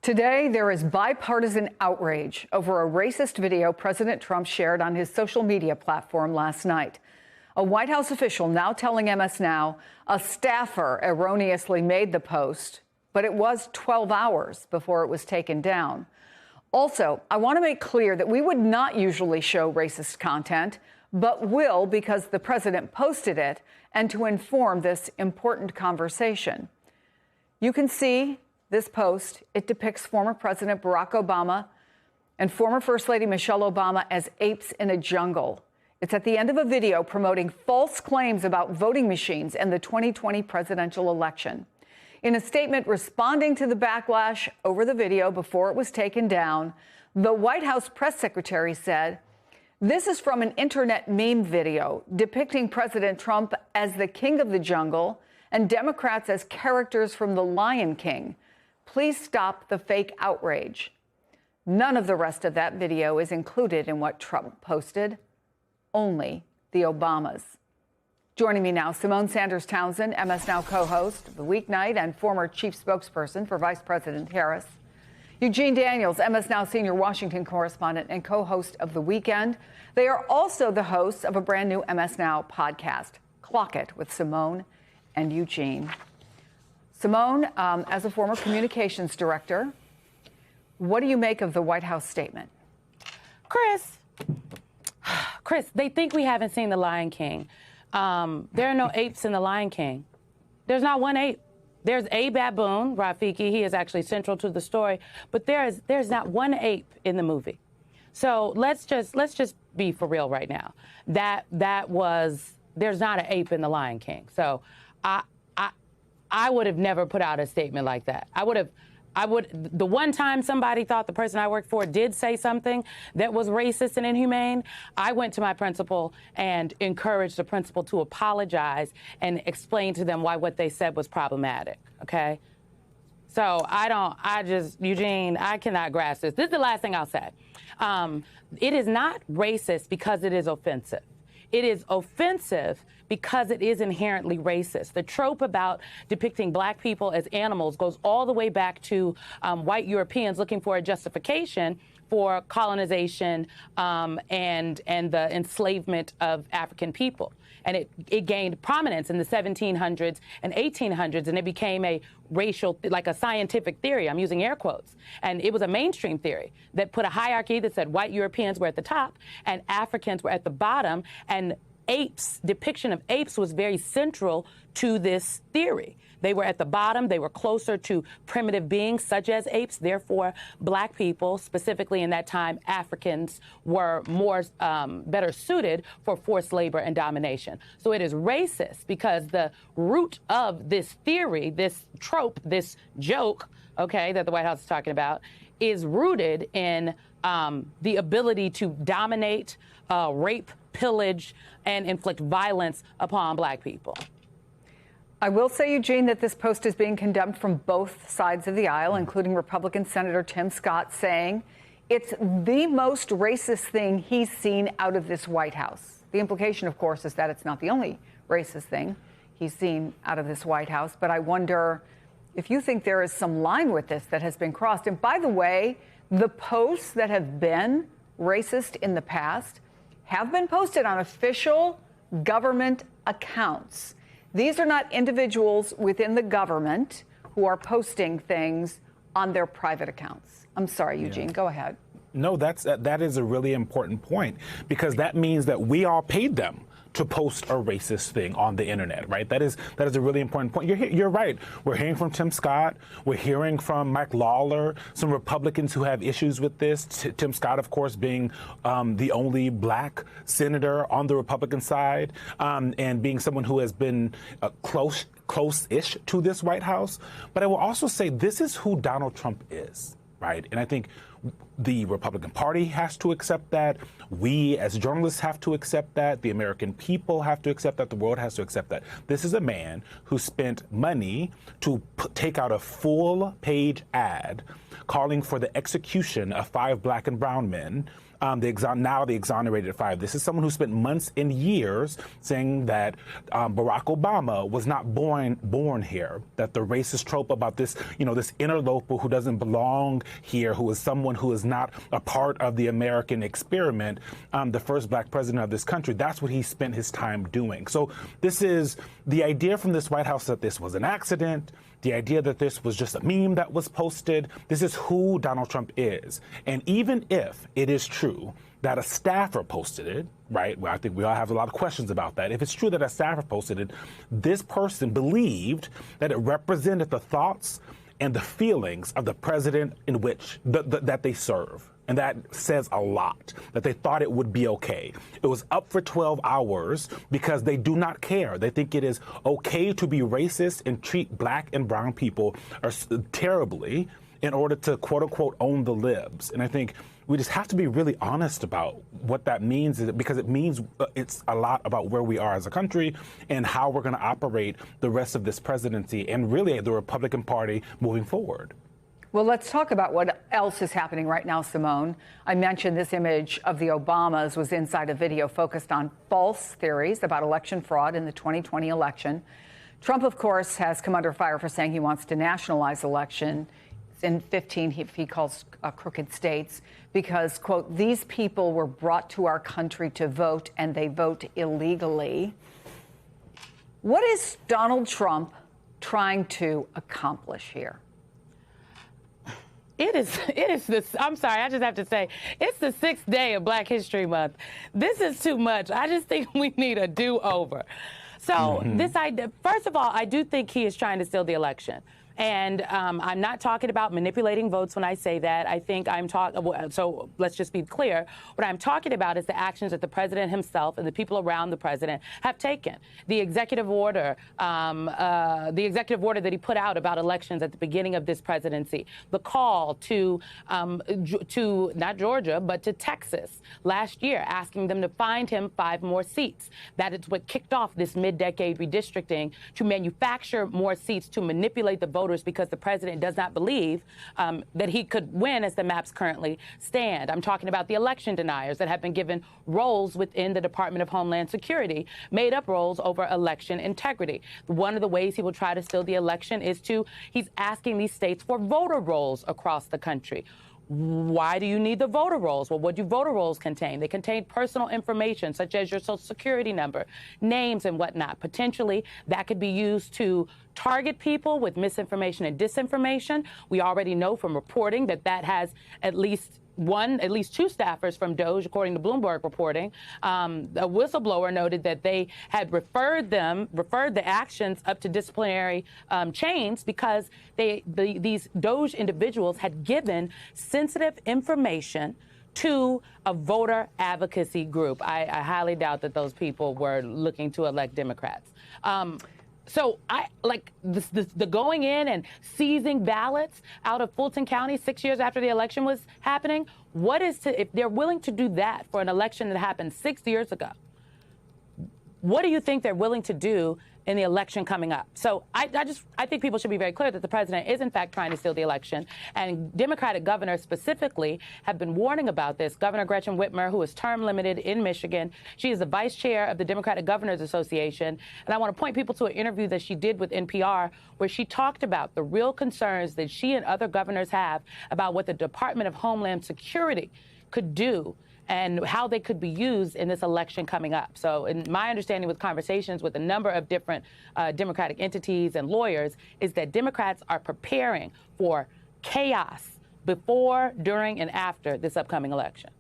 Today, there is bipartisan outrage over a racist video President Trump shared on his social media platform last night. A White House official now telling MS Now a staffer erroneously made the post, but it was 12 hours before it was taken down. Also, I want to make clear that we would not usually show racist content, but will because the president posted it and to inform this important conversation. You can see this post. It depicts former President Barack Obama and former First Lady Michelle Obama as apes in a jungle. It's at the end of a video promoting false claims about voting machines and the 2020 presidential election. In a statement responding to the backlash over the video before it was taken down, the White House press secretary said, "This is from an internet meme video depicting President Trump as the king of the jungle and Democrats as characters from The Lion King. Please stop the fake outrage." None of the rest of that video is included in what Trump posted, only the Obamas. Joining me now, Simone Sanders Townsend, MS Now co-host of The Weeknight and former chief spokesperson for Vice President Harris. Eugene Daniels, MS Now senior Washington correspondent and co-host of The Weekend. They are also the hosts of a brand new MS Now podcast, Clock It, with Simone and Eugene. Simone, as a former communications director, what do you make of the White House statement? Chris, they think we haven't seen The Lion King. There are no apes in The Lion King. There's not one ape. There's a baboon, Rafiki. He is actually central to the story, but there's not one ape in the movie. So let's just be for real right now. There's not an ape in The Lion King. So I would have never put out a statement like that. The one time somebody thought the person I worked for did say something that was racist and inhumane, I went to my principal and encouraged the principal to apologize and explain to them why what they said was problematic, okay? So Eugene, I cannot grasp this. This is the last thing I'll say. It is not racist because it is offensive. It is offensive because it is inherently racist. The trope about depicting black people as animals goes all the way back to white Europeans looking for a justification for colonization and the enslavement of African people. And it gained prominence in the 1700s and 1800s, and it became a racial, like a scientific theory. I'm using air quotes. And it was a mainstream theory that put a hierarchy that said white Europeans were at the top and Africans were at the bottom. And depiction of apes was very central to this theory. They were at the bottom. They were closer to primitive beings such as apes. Therefore, black people, specifically in that time, Africans, were better suited for forced labor and domination. So it is racist because the root of this theory, this trope, this joke, okay, that the White House is talking about, is rooted in the ability to dominate, rape, pillage, and inflict violence upon black people. I will say, Eugene, that this post is being condemned from both sides of the aisle, including Republican Senator Tim Scott saying it's the most racist thing he's seen out of this White House. The implication, of course, is that it's not the only racist thing he's seen out of this White House. But I wonder if you think there is some line with this that has been crossed. And by the way, the posts that have been racist in the past have been posted on official government accounts. These are not individuals within the government who are posting things on their private accounts. I'm sorry, Eugene, go ahead. No, that is a really important point, because that means that we all paid them to post a racist thing on the internet, right? That is a really important point. You're right. We're hearing from Tim Scott. We're hearing from Mike Lawler, some Republicans who have issues with this. Tim Scott, of course, being the only black senator on the Republican side, and being someone who has been close-ish to this White House. But I will also say this is who Donald Trump is, right? And I think The Republican Party has to accept that. We as journalists have to accept that. The American people have to accept that. The world has to accept that. This is a man who spent money to take out a full-page ad calling for the execution of 5 black and brown men. Now the exonerated 5. This is someone who spent months and years saying that Barack Obama was not born here, that the racist trope about this, this interloper who doesn't belong here, who is someone who is not a part of the American experiment, the first black president of this country. That's what he spent his time doing. So this is the idea from this White House that this was an accident, the idea that this was just a meme that was posted. This is who Donald Trump is. And even if it is true that a staffer posted it, right? Well, I think we all have a lot of questions about that. If it's true that a staffer posted it, this person believed that it represented the thoughts and the feelings of the president in which that they serve. And that says a lot, that they thought it would be okay. It was up for 12 hours because they do not care. They think it is okay to be racist and treat black and brown people terribly in order to, quote unquote, own the libs. And I think we just have to be really honest about what that means, because it means it's a lot about where we are as a country and how we're going to operate the rest of this presidency and really the Republican Party moving forward. Well, let's talk about what else is happening right now, Simone. I mentioned this image of the Obamas was inside a video focused on false theories about election fraud in the 2020 election. Trump, of course, has come under fire for saying he wants to nationalize election in 15, he calls crooked states, because, quote, these people were brought to our country to vote and they vote illegally. What is Donald Trump trying to accomplish here? It is this, I'm sorry, I just have to say, it's the 6th day of Black History Month. This is too much. I just think we need a do-over. So this idea, first of all, I do think he is trying to steal the election. And I'm not talking about manipulating votes when I say that. I think I'm talking, so let's just be clear. What I'm talking about is the actions that the president himself and the people around the president have taken. The executive order that he put out about elections at the beginning of this presidency, the call to not Georgia, but to Texas last year, asking them to find him 5 more seats. That is what kicked off this mid-decade redistricting to manufacture more seats to manipulate the voters, because the president does not believe that he could win as the maps currently stand. I'm talking about the election deniers that have been given roles within the Department of Homeland Security, made up roles over election integrity. One of the ways he will try to steal the election is he's asking these states for voter rolls across the country. Why do you need the voter rolls? Well, what do voter rolls contain? They contain personal information, such as your social security number, names and whatnot. Potentially, that could be used to target people with misinformation and disinformation. We already know from reporting that has at least 2 staffers from DOJ, according to Bloomberg reporting. A whistleblower noted that they had referred the actions up to disciplinary chains because these DOJ individuals had given sensitive information to a voter advocacy group. I highly doubt that those people were looking to elect Democrats. So the going in and seizing ballots out of Fulton County 6 years after the election was happening, if they're willing to do that for an election that happened 6 years ago, what do you think they're willing to do in the election coming up? So I think people should be very clear that the president is in fact trying to steal the election, and Democratic governors specifically have been warning about this. Governor Gretchen Whitmer, who is term limited in Michigan, she is the vice chair of the Democratic Governors Association, and I want to point people to an interview that she did with NPR where she talked about the real concerns that she and other governors have about what the Department of Homeland Security could do and how they could be used in this election coming up. So in my understanding with conversations with a number of different Democratic entities and lawyers is that Democrats are preparing for chaos before, during, and after this upcoming election.